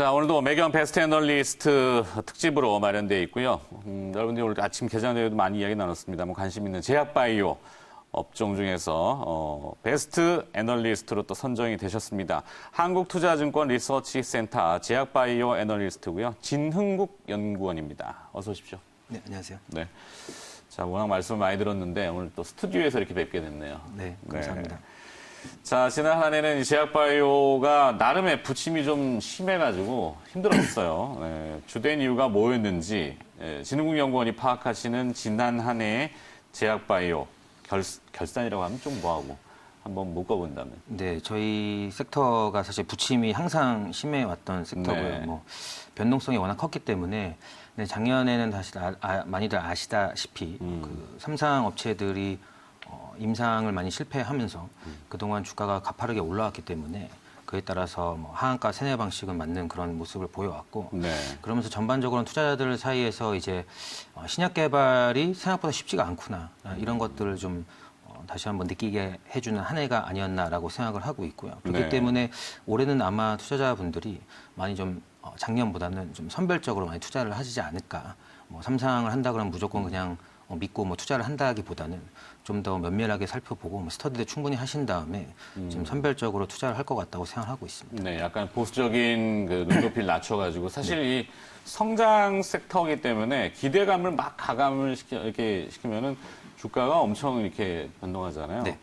자, 오늘도 매경 베스트 애널리스트 특집으로 마련되어 있고요. 여러분들이 오늘 아침 개장전에도 많이 이야기 나눴습니다. 관심 있는 제약바이오 업종 중에서 베스트 애널리스트로 또 선정이 되셨습니다. 한국투자증권 리서치센터 제약바이오 애널리스트고요. 진흥국 연구원입니다. 어서 오십시오. 네, 안녕하세요. 네. 자, 워낙 말씀을 많이 들었는데 오늘 또 스튜디오에서 이렇게 뵙게 됐네요. 네, 감사합니다. 네. 자, 지난 한 해는 제약바이오가 나름의 부침이 좀 심해가지고 힘들었어요. 네, 주된 이유가 뭐였는지 진흥국 연구원이 파악하시는 지난 한 해의 제약바이오 결산이라고 하면 좀 뭐하고 한번 묶어본다면. 네, 저희 섹터가 사실 부침이 항상 심해왔던 섹터고요. 네. 변동성이 워낙 컸기 때문에 네, 작년에는 사실 많이들 아시다시피 그 삼상 업체들이 임상을 많이 실패하면서 그동안 주가가 가파르게 올라왔기 때문에 그에 따라서 하한가 세뇌 방식은 맞는 그런 모습을 보여왔고 네. 그러면서 전반적으로는 투자자들 사이에서 이제 신약 개발이 생각보다 쉽지가 않구나 이런 것들을 좀 다시 한번 느끼게 해주는 한 해가 아니었나라고 생각을 하고 있고요. 그렇기 네. 때문에 올해는 아마 투자자분들이 많이 좀 작년보다는 좀 선별적으로 많이 투자를 하시지 않을까. 삼상을 한다 그러면 무조건 그냥 믿고 투자를 한다기보다는 좀 더 면밀하게 살펴보고 스터디도 충분히 하신 다음에 좀 선별적으로 투자를 할 것 같다고 생각하고 있습니다. 네, 약간 보수적인 그 눈높이를 낮춰가지고 사실 네. 이 성장 섹터이기 때문에 기대감을 막 가감을 이렇게 시키면은 주가가 엄청 이렇게 변동하잖아요. 네.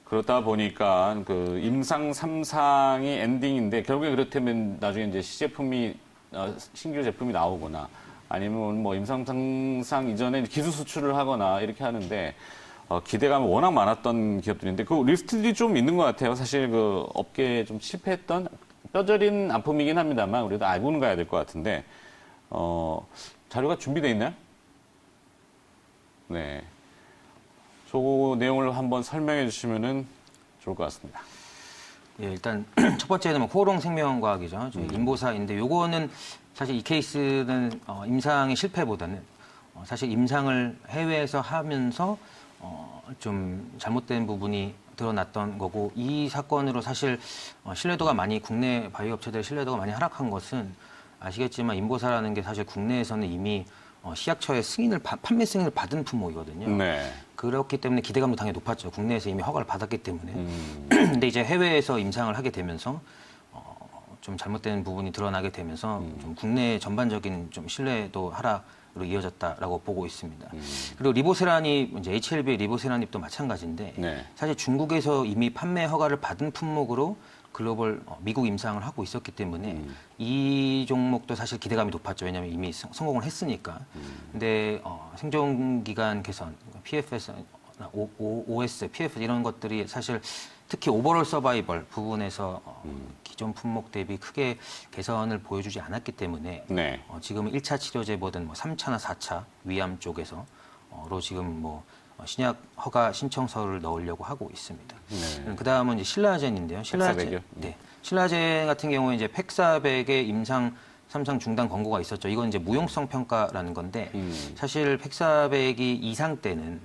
그렇다 보니까 그 임상 3상이 엔딩인데 결국에 그렇다면 나중에 이제 신규 제품이 나오거나 아니면 임상 3상 이전에 기술 수출을 하거나 이렇게 하는데 기대감이 워낙 많았던 기업들인데 그 리스트들이 좀 있는 것 같아요. 사실 그 업계에 좀 실패했던 뼈저린 아픔이긴 합니다만 우리도 알고는 가야 될 것 같은데 자료가 준비되어 있나요? 네. 그 내용을 한번 설명해 주시면은 좋을 것 같습니다. 예, 일단 첫 번째는 호롱생명과학이죠. 저희 인보사인데 요거는 사실 이 케이스는 임상의 실패보다는 사실 임상을 해외에서 하면서 좀 잘못된 부분이 드러났던 거고 이 사건으로 사실 신뢰도가 많이 국내 바이오 업체들의 신뢰도가 많이 하락한 것은 아시겠지만 인보사라는 게 사실 국내에서는 이미 식약처의 판매 승인을 받은 품목이거든요. 네. 그렇기 때문에 기대감도 당연히 높았죠. 국내에서 이미 허가를 받았기 때문에. 근데 이제 해외에서 임상을 하게 되면서 좀 잘못된 부분이 드러나게 되면서 좀 국내 전반적인 좀 신뢰도 하락으로 이어졌다라고 보고 있습니다. 그리고 리보세라닙, 이제 HLB 리보세라닙도 마찬가지인데 네. 사실 중국에서 이미 판매 허가를 받은 품목으로 글로벌 미국 임상을 하고 있었기 때문에 이 종목도 사실 기대감이 높았죠. 왜냐하면 이미 성공을 했으니까. 근데 생존 기간 개선, PFS, OS, PFS 이런 것들이 사실 특히 오버롤 서바이벌 부분에서 기존 품목 대비 크게 개선을 보여주지 않았기 때문에 네. 지금 1차 치료제보다는 3차나 4차 위암 쪽에서로 지금 신약 허가 신청서를 넣으려고 하고 있습니다. 네. 그 다음은 이제 신라젠인데요. 팩사백이요? 네. 신라젠 같은 경우에 이제 팩사백의 임상 3상 중단 권고가 있었죠. 이건 이제 무용성 평가라는 건데 사실 팩사백이 2상 때는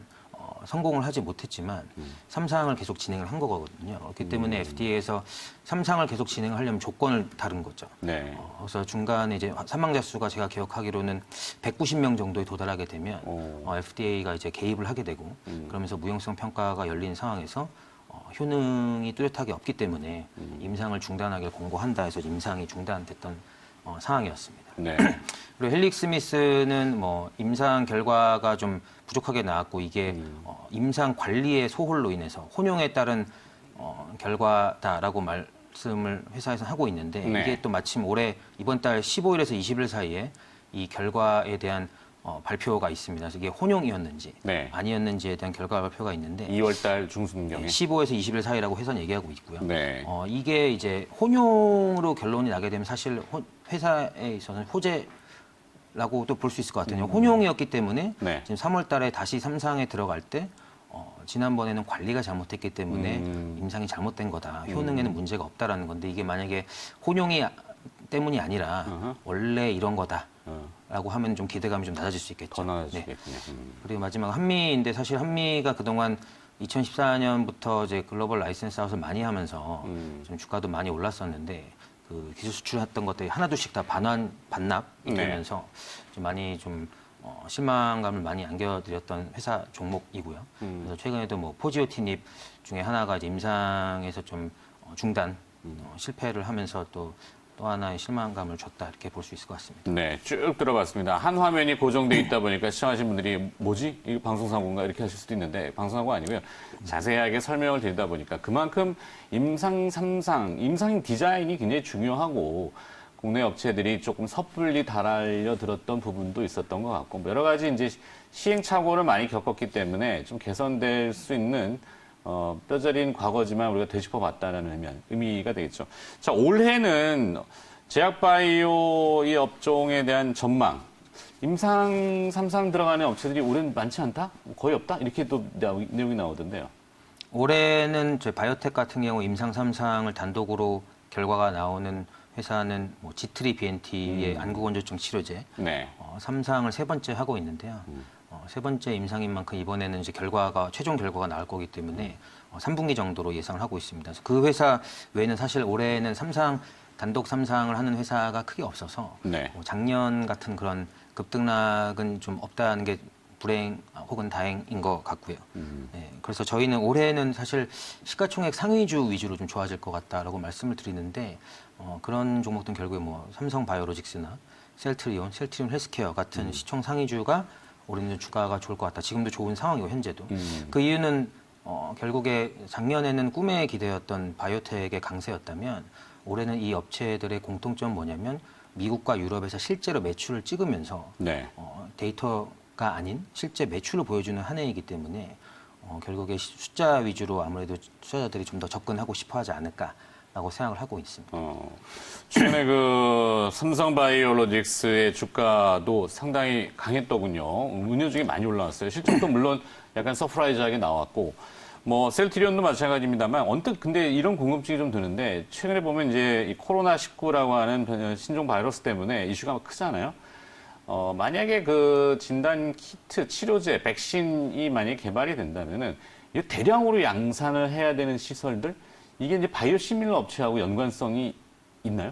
성공을 하지 못했지만 3상을 계속 진행을 한 거거든요. 그렇기 때문에 FDA에서 3상을 계속 진행을 하려면 조건을 다른 거죠. 네. 그래서 중간에 이제 사망자 수가 제가 기억하기로는 190명 정도에 도달하게 되면 FDA가 이제 개입을 하게 되고 그러면서 무용성 평가가 열린 상황에서 효능이 뚜렷하게 없기 때문에 임상을 중단하길 권고한다 해서 임상이 중단됐던 상황이었습니다. 네. 그리고 헬릭스미스는 임상 결과가 좀 부족하게 나왔고 이게 임상 관리의 소홀로 인해서 혼용에 따른 결과다라고 말씀을 회사에서 하고 있는데 네. 이게 또 마침 올해 이번 달 15일에서 20일 사이에 이 결과에 대한 발표가 있습니다. 그래서 이게 혼용이었는지 네. 아니었는지에 대한 결과 발표가 있는데 2월 달 중순경에 15에서 20일 사이라고 회사는 얘기하고 있고요. 네. 이게 이제 혼용으로 결론이 나게 되면 사실 회사에 있어서는 호재라고도 볼 수 있을 것 같아요. 혼용이었기 때문에 네. 지금 3월 달에 다시 3상에 들어갈 때 지난번에는 관리가 잘못됐기 때문에 임상이 잘못된 거다. 효능에는 문제가 없다라는 건데 이게 만약에 혼용이 때문이 아니라 원래 이런 거다라고 하면 좀 기대감이 좀 낮아질 수 있겠죠. 더 나아지겠군요. 그리고 마지막 한미인데 사실 한미가 그동안 2014년부터 이제 글로벌 라이센스 아웃을 많이 하면서 좀 주가도 많이 올랐었는데 그 기술 수출했던 것들이 하나둘씩 다 반납이 되면서 좀 많이 좀 실망감을 많이 안겨드렸던 회사 종목이고요. 그래서 최근에도 뭐 포지오티닙 중에 하나가 이제 임상에서 좀 중단 실패를 하면서 또 하나의 실망감을 줬다 이렇게 볼 수 있을 것 같습니다. 네, 쭉 들어봤습니다. 한 화면이 고정돼 있다 보니까 시청하신 분들이 뭐지? 이거 방송사고인가? 이렇게 하실 수도 있는데 방송사고 아니고요. 자세하게 설명을 드리다 보니까 그만큼 임상 3상, 임상 디자인이 굉장히 중요하고 국내 업체들이 조금 섣불리 달려들었던 부분도 있었던 것 같고 여러 가지 이제 시행착오를 많이 겪었기 때문에 좀 개선될 수 있는 뼈저린 과거지만 우리가 되짚어봤다는 의미가 되겠죠. 자, 올해는 제약바이오 이 업종에 대한 전망, 임상 3상 들어가는 업체들이 올해는 많지 않다? 거의 없다? 이렇게 또 내용이 나오던데요. 올해는 저희 바이오텍 같은 경우 임상 3상을 단독으로 결과가 나오는 회사는 뭐 G3BNT의 안구건조증 치료제 네. 3상을 세 번째 하고 있는데요. 세 번째 임상인 만큼 이번에는 이제 최종 결과가 나올 거기 때문에 3분기 정도로 예상을 하고 있습니다. 그래서 그 회사 외에는 사실 올해는 단독 3상을 하는 회사가 크게 없어서 네. 작년 같은 그런 급등락은 좀 없다는 게 불행 혹은 다행인 것 같고요. 네, 그래서 저희는 올해는 사실 시가총액 상위주 위주로 좀 좋아질 것 같다라고 말씀을 드리는데 그런 종목들은 결국에 뭐 삼성바이오로직스나 셀트리온 헬스케어 같은 시총 상위주가 올해는 주가가 좋을 것 같다. 지금도 좋은 상황이고 현재도. 그 이유는 결국에 작년에는 꿈에 기대었던 바이오텍의 강세였다면 올해는 이 업체들의 공통점 뭐냐면 미국과 유럽에서 실제로 매출을 찍으면서 네. 데이터가 아닌 실제 매출을 보여주는 한 해이기 때문에 결국에 숫자 위주로 아무래도 투자자들이 좀 더 접근하고 싶어 하지 않을까라고 생각을 하고 있습니다. 최근에 그 삼성바이오로직스의 주가도 상당히 강했더군요. 운요 중에 많이 올라왔어요. 실적도 물론 약간 서프라이즈하게 나왔고, 뭐 셀트리온도 마찬가지입니다만 언뜻 근데 이런 궁금증이 좀 드는데 최근에 보면 이제 이 코로나19라고 하는 신종 바이러스 때문에 이슈가 크잖아요. 만약에 그 진단 키트, 치료제, 백신이 만약에 개발이 된다면은 이 대량으로 양산을 해야 되는 시설들 이게 이제 바이오 시밀러 업체하고 연관성이 있나요?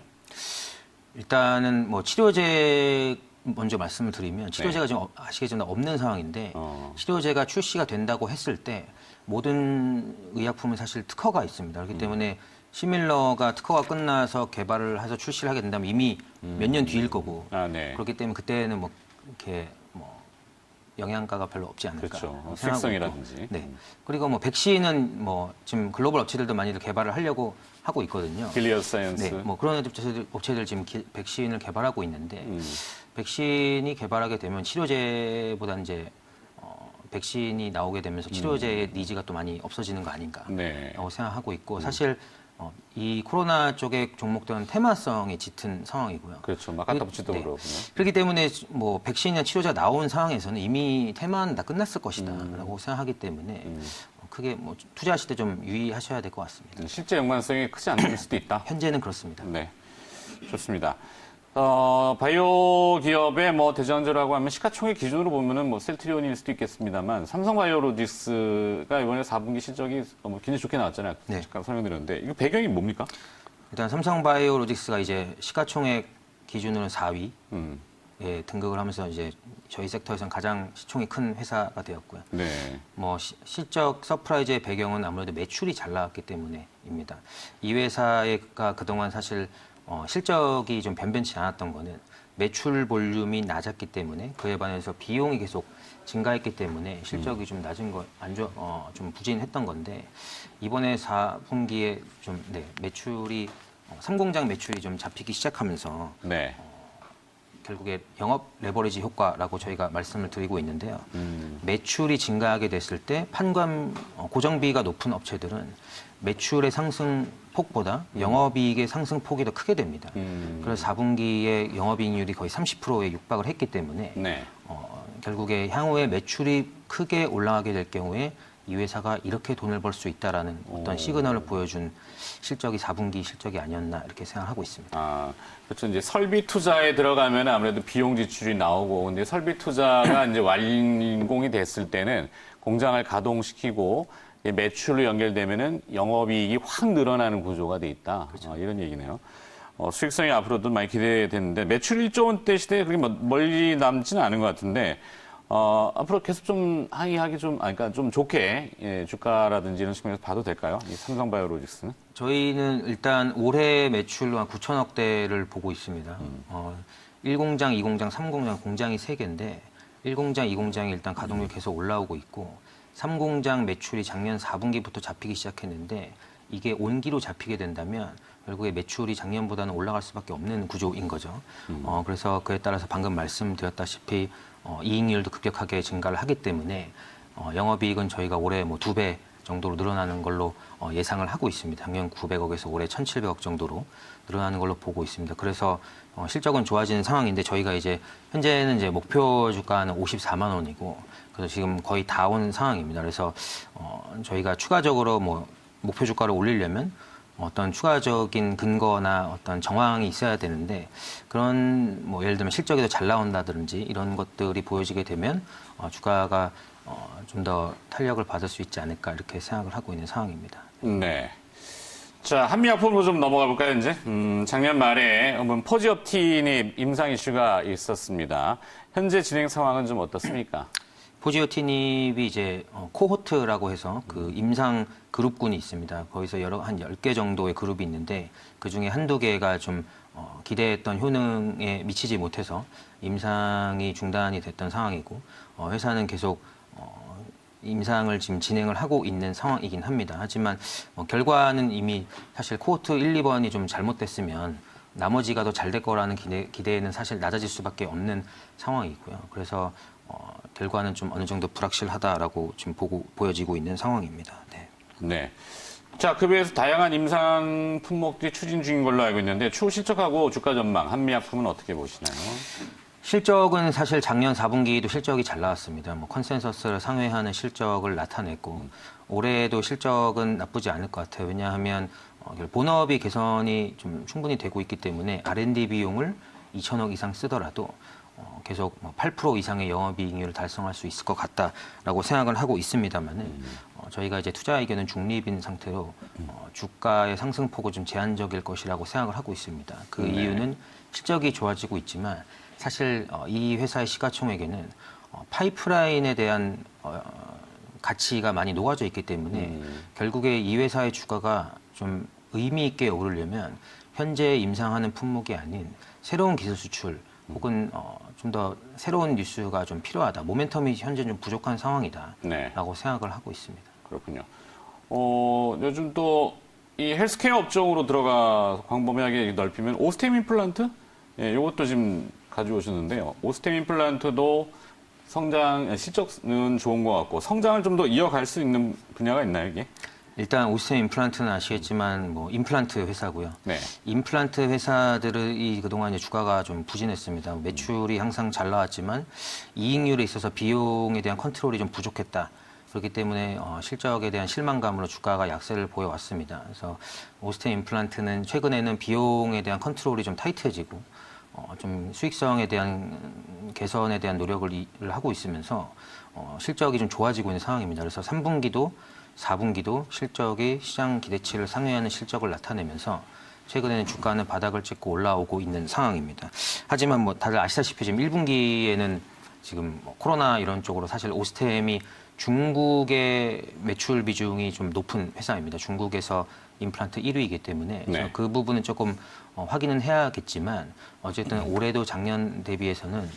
일단은 뭐 치료제 먼저 말씀을 드리면 치료제가 지금 아시겠지만 없는 상황인데 치료제가 출시가 된다고 했을 때 모든 의약품은 사실 특허가 있습니다. 그렇기 때문에 시밀러가 특허가 끝나서 개발을 해서 출시를 하게 된다면 이미 몇 년 뒤일 거고 네. 그렇기 때문에 그때는 뭐 이렇게 뭐 영양가가 별로 없지 않을까. 그렇죠. 수익성이라든지. 네. 그리고 뭐 백신은 뭐 지금 글로벌 업체들도 많이들 개발을 하려고 하고 있거든요. 길리어드 사이언스. 네. 뭐 그런 업체들 지금 백신을 개발하고 있는데 백신이 개발하게 되면 치료제보다 이제 백신이 나오게 되면서 치료제의 니즈가 또 많이 없어지는 거 아닌가라고 네. 생각하고 있고 사실 이 코로나 쪽의 종목들은 테마성이 짙은 상황이고요. 그렇죠. 막 갖다 붙이도 네. 그러고요. 그렇기 때문에 뭐 백신이나 치료제가 나온 상황에서는 이미 테마는 다 끝났을 것이다라고 생각하기 때문에 크게 뭐 투자하실 때 좀 유의하셔야 될 것 같습니다. 실제 연관성이 크지 않을 수도 있다. 현재는 그렇습니다. 네. 좋습니다. 바이오 기업의 뭐 대장주라고 하면 시가총액 기준으로 보면은 뭐 셀트리온일 수도 있겠습니다만 삼성바이오로직스가 이번에 4분기 실적이 굉장히 좋게 나왔잖아요. 네. 잠깐 설명드렸는데 이거 배경이 뭡니까? 일단 삼성바이오로직스가 이제 시가총액 기준으로는 4위 에 등극을 하면서 이제 저희 섹터에서는 가장 시총이 큰 회사가 되었고요. 네. 뭐 실적 서프라이즈의 배경은 아무래도 매출이 잘 나왔기 때문에입니다. 이 회사가 그동안 사실 실적이 좀 변변치 않았던 거는 매출 볼륨이 낮았기 때문에 그에 반해서 비용이 계속 증가했기 때문에 실적이 좀 낮은 거 좀 부진했던 건데 이번에 4분기에 좀 매출이 3공장 매출이 좀 잡히기 시작하면서 네. 결국에 영업 레버리지 효과라고 저희가 말씀을 드리고 있는데요. 매출이 증가하게 됐을 때 고정비가 높은 업체들은 매출의 상승 폭보다 영업이익의 상승 폭이 더 크게 됩니다. 그래서 4분기에 영업이익률이 거의 30%에 육박을 했기 때문에 네. 결국에 향후에 매출이 크게 올라가게 될 경우에 이 회사가 이렇게 돈을 벌 수 있다라는 어떤 시그널을 보여준 실적이 4분기 실적이 아니었나 이렇게 생각하고 있습니다. 그렇죠. 이제 설비 투자에 들어가면 아무래도 비용 지출이 나오고, 근데 설비 투자가 이제 완공이 됐을 때는 공장을 가동시키고 매출로 연결되면은 영업이익이 확 늘어나는 구조가 돼 있다. 그렇죠. 이런 얘기네요. 수익성이 앞으로도 많이 기대되는데 매출 1조 원대 시대에 그렇게 멀리 남지는 않은 것 같은데 앞으로 계속 좀 항의하기 그러니까 좀 좋게 예, 주가라든지 이런 측면에서 봐도 될까요? 이 삼성바이오로직스는? 저희는 일단 올해 매출로 한 9천억 대를 보고 있습니다. 1공장, 2공장, 3공장 공장이 3개인데 1공장, 2공장이 일단 가동률 계속 올라오고 있고 3공장 매출이 작년 4분기부터 잡히기 시작했는데 이게 온기로 잡히게 된다면 결국에 매출이 작년보다는 올라갈 수밖에 없는 구조인 거죠. 그래서 그에 따라서 방금 말씀드렸다시피 이익률도 급격하게 증가를 하기 때문에 영업이익은 저희가 올해 뭐 2배 정도로 늘어나는 걸로 예상을 하고 있습니다. 작년 900억에서 올해 1,700억 정도로 늘어나는 걸로 보고 있습니다. 그래서 실적은 좋아지는 상황인데 저희가 이제 현재는 이제 목표 주가는 54만 원이고 그래서 지금 거의 다 온 상황입니다. 그래서 저희가 추가적으로 뭐 목표 주가를 올리려면 어떤 추가적인 근거나 어떤 정황이 있어야 되는데 그런 뭐 예를 들면 실적이 더 잘 나온다든지 이런 것들이 보여지게 되면 주가가 좀 더 탄력을 받을 수 있지 않을까 이렇게 생각을 하고 있는 상황입니다. 네. 자, 한미약품으로 좀 넘어가 볼까요, 이제? 작년 말에 포지업틴이 임상 이슈가 있었습니다. 현재 진행 상황은 좀 어떻습니까? 포지오티닙이 이제 코호트라고 해서 그 임상 그룹군이 있습니다. 거기서 한 10개 정도의 그룹이 있는데 그중에 한두 개가 좀 기대했던 효능에 미치지 못해서 임상이 중단이 됐던 상황이고 회사는 계속 임상을 지금 진행을 하고 있는 상황이긴 합니다. 하지만 결과는 이미 사실 코호트 1, 2번이 좀 잘못됐으면 나머지가 더 잘 될 거라는 기대는 사실 낮아질 수밖에 없는 상황이고요. 그래서 결과는 좀 어느 정도 불확실하다라고 지금 보여지고 있는 상황입니다. 네. 네. 자, 그 외에서 다양한 임상 품목들이 추진 중인 걸로 알고 있는데 추후 실적하고 주가 전망, 한미약품은 어떻게 보시나요? 실적은 사실 작년 4분기도 실적이 잘 나왔습니다. 뭐 컨센서스를 상회하는 실적을 나타냈고 올해도 실적은 나쁘지 않을 것 같아요. 왜냐하면 본업이 개선이 좀 충분히 되고 있기 때문에 R&D 비용을 2천억 이상 쓰더라도 계속 8% 이상의 영업이익률을 달성할 수 있을 것 같다라고 생각을 하고 있습니다만은 저희가 이제 투자 의견은 중립인 상태로 주가의 상승폭은 좀 제한적일 것이라고 생각을 하고 있습니다. 그 이유는 실적이 좋아지고 있지만 사실 이 회사의 시가총액에는 파이프라인에 대한 가치가 많이 녹아져 있기 때문에 결국에 이 회사의 주가가 좀 의미 있게 오르려면 현재 임상하는 품목이 아닌 새로운 기술 수출 혹은 좀 더 새로운 뉴스가 좀 필요하다. 모멘텀이 현재 좀 부족한 상황이다라고 네. 생각을 하고 있습니다. 그렇군요. 요즘 또 이 헬스케어 업종으로 들어가 광범위하게 넓히면 오스템 임플란트? 예, 이것도 지금 가져오셨는데요. 오스템 임플란트도 실적은 좋은 것 같고 성장을 좀 더 이어갈 수 있는 분야가 있나요, 이게? 일단 오스템 임플란트는 아시겠지만 뭐 임플란트 회사고요. 네. 임플란트 회사들이 그동안 이제 주가가 좀 부진했습니다. 매출이 항상 잘 나왔지만 이익률에 있어서 비용에 대한 컨트롤이 좀 부족했다. 그렇기 때문에 실적에 대한 실망감으로 주가가 약세를 보여왔습니다. 그래서 오스템 임플란트는 최근에는 비용에 대한 컨트롤이 좀 타이트해지고 좀 수익성에 대한 개선에 대한 노력을 하고 있으면서 실적이 좀 좋아지고 있는 상황입니다. 그래서 3분기도 4분기도 실적이 시장 기대치를 상회하는 실적을 나타내면서 최근에는 주가는 바닥을 찍고 올라오고 있는 상황입니다. 하지만 뭐 다들 아시다시피 지금 1분기에는 지금 코로나 이런 쪽으로 사실 오스템이 중국의 매출 비중이 좀 높은 회사입니다. 중국에서 임플란트 1위이기 때문에 네. 그 부분은 조금 확인은 해야겠지만 어쨌든 올해도 작년 대비해서는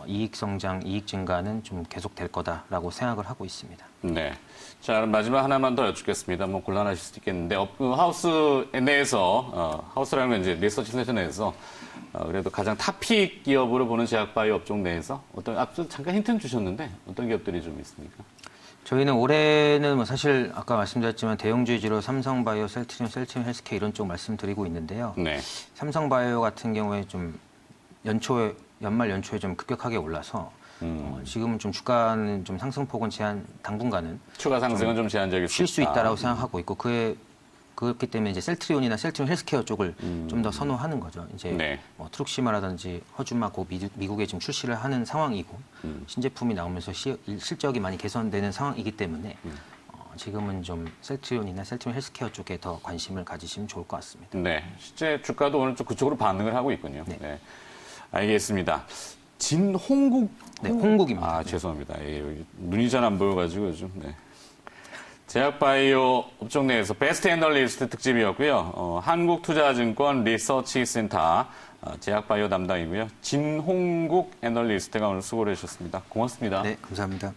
이익 성장, 이익 증가는 좀 계속될 거다라고 생각을 하고 있습니다. 네. 자, 그럼 마지막 하나만 더 여쭙겠습니다. 뭐 곤란하실 수도 있겠는데, 하우스 내에서, 하우스라는 건 이제 리서치 센터 내에서, 그래도 가장 탑픽 기업으로 보는 제약바이오 업종 내에서 앞서 잠깐 힌트는 주셨는데, 어떤 기업들이 좀 있습니까? 저희는 올해는 뭐 사실 아까 말씀드렸지만 대형주주로 삼성바이오, 셀트리온 헬스케어 이런 쪽 말씀드리고 있는데요. 네. 삼성바이오 같은 경우에 좀 연말 연초에 좀 급격하게 올라서 지금은 좀 주가는 좀 상승폭은 당분간은 추가 상승은 좀 제한적일 쉴 수 있다라고 생각하고 있고 그렇기 때문에 이제 셀트리온이나 셀트리온 헬스케어 쪽을 좀 더 선호하는 거죠. 이제 네. 뭐 트룩시마라든지 허주마 미국에 지금 출시를 하는 상황이고 신제품이 나오면서 실적이 많이 개선되는 상황이기 때문에 지금은 좀 셀트리온이나 셀트리온 헬스케어 쪽에 더 관심을 가지시면 좋을 것 같습니다. 네. 실제 주가도 오늘 좀 그쪽으로 반응을 하고 있군요. 네. 네. 알겠습니다. 진홍국. 네, 홍국입니다. 아, 죄송합니다. 예, 여기 눈이 잘 안 보여가지고 요즘. 네. 제약바이오 업종 내에서 베스트 애널리스트 특집이었고요. 한국투자증권 리서치센터 제약바이오 담당이고요. 진홍국 애널리스트가 오늘 수고를 해주셨습니다. 고맙습니다. 네, 감사합니다.